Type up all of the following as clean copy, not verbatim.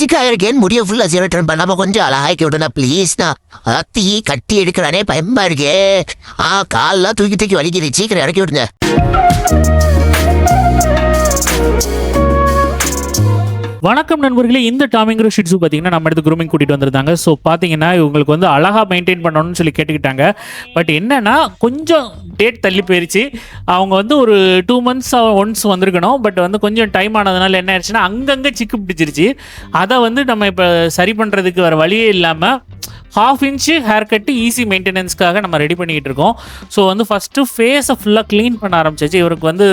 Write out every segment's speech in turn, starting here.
சிக்காக இருக்கேன், முடிய ஃபுல்லா ஜீரோ டர்ன் பண்ணாம கொஞ்சம் அழகாக்கி விடுனா ப்ளீஸ்ண்ணா. அத்தி கட்டி எடுக்கிறானே பயமா இருக்கே. கால்லாம் தூக்கி தூக்கி வலிக்குது, சீக்கிரம் இறக்கி விடுங்க. வணக்கம் நண்பர்களே, இந்த டாமிங்க்ரோ ஷிட்ஸு பார்த்தீங்கன்னா நம்ம இடத்துக்கு க்ரூமிங் கூட்டிகிட்டு வந்திருந்தாங்க. ஸோ பார்த்தீங்கன்னா இவங்களுக்கு வந்து அழகாக மெயின்டைன் பண்ணணும்னு சொல்லி கேட்டுக்கிட்டாங்க. பட் என்னென்னா கொஞ்சம் டேட் தள்ளி போயிடுச்சு. அவங்க வந்து ஒரு 2 months ஒன்ஸ் வந்திருக்கணும். பட் வந்து கொஞ்சம் டைம் ஆனதுனால என்ன ஆயிடுச்சுன்னா அங்கங்கே சிக்கு பிடிச்சிருச்சு. அதை வந்து நம்ம இப்போ சரி பண்ணுறதுக்கு வேறு வழியே இல்லாமல் 1/2 inch ஹேர் கட்டு ஈஸி மெயின்டெனன்ஸ்க்காக நம்ம ரெடி பண்ணிக்கிட்டு இருக்கோம். ஸோ வந்து ஃபஸ்ட்டு ஃபேஸை ஃபுல்லாக க்ளீன் பண்ண ஆரம்பிச்சிச்சு. இவருக்கு வந்து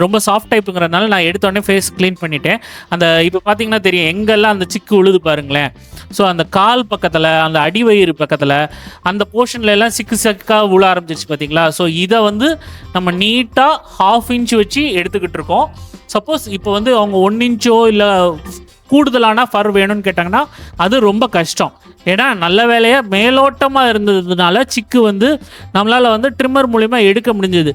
ரொம்ப சாஃப்ட் டைப்புங்கிறதுனால நான் எடுத்தோடனே ஃபேஸ் க்ளீன் பண்ணிட்டேன். அந்த இப்போ பார்த்தீங்கன்னா தெரியும் எங்கெல்லாம் அந்த சிக்கு உழுது பாருங்களேன். ஸோ அந்த கால் பக்கத்தில், அந்த அடிவயிறு பக்கத்தில், அந்த போர்ஷனில் எல்லாம் சிக்கு சக்காக உழ ஆரம்பிச்சிச்சு பார்த்தீங்களா. ஸோ இதை வந்து நம்ம நீட்டாக 1/2 inch வச்சு எடுத்துக்கிட்டு இருக்கோம். சப்போஸ் இப்போ வந்து அவங்க 1 inch இல்லை கூடுதலான ஃபர் வேணும்னு கேட்டாங்கன்னா அது ரொம்ப கஷ்டம். ஏன்னா நல்ல வேலையாக மேலோட்டமாக இருந்ததுனால சிக்கு வந்து நம்மளால் வந்து ட்ரிம்மர் மூலிமா எடுக்க முடிஞ்சது.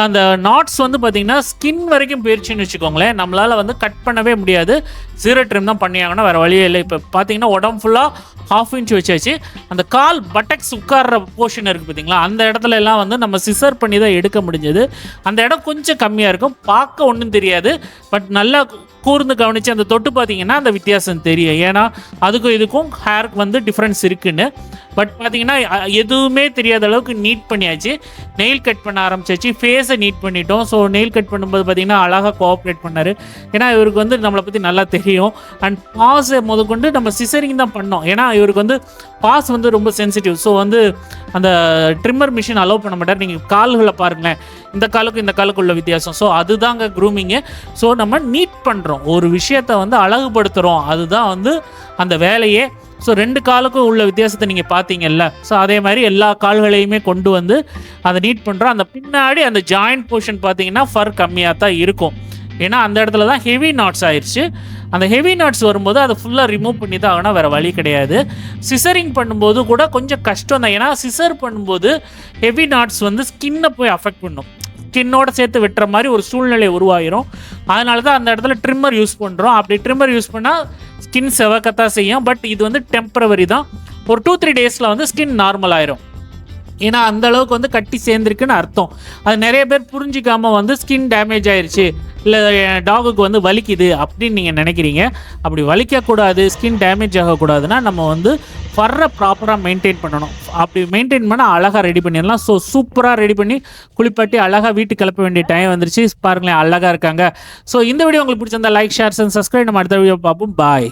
அந்த நாட்ஸ் வந்து பார்த்திங்கன்னா ஸ்கின் வரைக்கும் போயிடுச்சுன்னு வச்சுக்கோங்களேன். நம்மளால் வந்து கட் பண்ணவே முடியாது, ஜீரோ ட்ரிம் தான் பண்ணியாங்கன்னா வேறு வழியே இல்லை. இப்போ பார்த்தீங்கன்னா உடம்பு ஃபுல்லாக 1/2 inch வச்சாச்சு. அந்த கால் பட்டக்ஸ் உட்கார்ற போர்ஷன் இருக்குது பார்த்தீங்களா, அந்த இடத்துல எல்லாம் வந்து நம்ம சிசர் பண்ணி தான் எடுக்க முடிஞ்சது. அந்த இடம் கொஞ்சம் கம்மியாக இருக்கும், பார்க்க ஒன்றும் தெரியாது. பட் நல்லா கூர்ந்து கவனித்து அந்த தொட்டு பார்த்தீங்கன்னா அந்த வித்தியாசம் தெரியும். ஏன்னா அதுக்கும் இதுக்கும் ஹேருக்கு வந்து டிஃப்ரென்ஸ் இருக்குன்னு. பட் பார்த்தீங்கன்னா எதுவுமே தெரியாத அளவுக்கு நீட் பண்ணியாச்சு. நெயில் கட் பண்ண ஆரம்பிச்சாச்சு, ஃபேஸை நீட் பண்ணிட்டோம். ஸோ நெயில் கட் பண்ணும்போது பார்த்தீங்கன்னா அழகாக கோஆப்ரேட் பண்ணார். ஏன்னா இவருக்கு வந்து நம்மளை பற்றி நல்லா தெரியும். அண்ட் பாஸை முதற்கொண்டு நம்ம சிசரிங் தான் பண்ணோம். ஏன்னா இவருக்கு வந்து பாஸ் வந்து ரொம்ப சென்சிட்டிவ். ஸோ வந்து அந்த ட்ரிம்மர் மிஷின் அலோவ் பண்ண மாட்டார். நீங்கள் கால்களை பாருங்களேன், இந்த காலுக்கு இந்த காலுக்கு உள்ள வித்தியாசம். ஸோ அதுதாங்க க்ரூமிங்கு. ஸோ நம்ம நீட் பண்ணுறோம், ஒரு விஷயத்தை வந்து அழகுபடுத்துகிறோம், அதுதான் வந்து அந்த வேலையே. ஸோ 2 காலுக்கும் உள்ள வித்தியாசத்தை நீங்கள் பார்த்தீங்கல்ல. ஸோ அதே மாதிரி எல்லா கால்களையுமே கொண்டு வந்து அதை நீட் பண்ணுறோம். அந்த பின்னாடி அந்த ஜாயிண்ட் போர்ஷன் பார்த்தீங்கன்னா ஃபர் கம்மியாக தான் இருக்கும். ஏன்னா அந்த இடத்துல தான் ஹெவி நாட்ஸ் ஆயிடுச்சு. அந்த ஹெவி நாட்ஸ் வரும்போது அதை ஃபுல்லாக ரிமூவ் பண்ணி தான் ஆகணும், வேறு வழி கிடையாது. சிசரிங் பண்ணும்போது கூட கொஞ்சம் கஷ்டம் தான். ஏன்னா சிசர் பண்ணும்போது ஹெவி நாட்ஸ் வந்து ஸ்கின்னை போய் அஃபெக்ட் பண்ணும், ஸ்கின்னோட சேர்த்து வெட்டுற மாதிரி ஒரு சூழ்நிலை உருவாகிரும். அதனால தான் அந்த இடத்துல ட்ரிம்மர் யூஸ் பண்ணுறோம். அப்படி ட்ரிம்மர் யூஸ் பண்ணால் ஸ்கின் செவக்கத்தான் செய்யும். பட் இது வந்து டெம்பரவரி தான். ஒரு 2-3 டேஸில் வந்து ஸ்கின் நார்மல் ஆயிரும். ஏன்னா அந்த அளவுக்கு வந்து கட்டி சேர்ந்துருக்குன்னு அர்த்தம். அது நிறைய பேர் புரிஞ்சிக்காமல் வந்து ஸ்கின் டேமேஜ் ஆயிடுச்சு, இல்லை டாகுக்கு வந்து வலிக்குது அப்படின்னு நீங்கள் நினைக்கிறீங்க. அப்படி வலிக்கக்கூடாது, ஸ்கின் டேமேஜ் ஆகக்கூடாதுன்னா நம்ம வந்து ஃபர்ரை ப்ராப்பராக மெயின்டைன் பண்ணணும். அப்படி மெயின்டைன் பண்ணால் அழகாக ரெடி பண்ணிடலாம். ஸோ சூப்பராக ரெடி பண்ணி குளிப்பாட்டி அழகாக வீட்டுக்கு கிளப்ப வேண்டிய டைம் வந்துருச்சு. பாருங்களேன் அழகாக இருக்காங்க. ஸோ இந்த வீடியோ உங்களுக்கு பிடிச்சிருந்தா லைக், ஷேர் அண்ட் சப்ஸ்கிரைப். நம்ம அடுத்த வீடியோ பார்ப்போம். பாய்.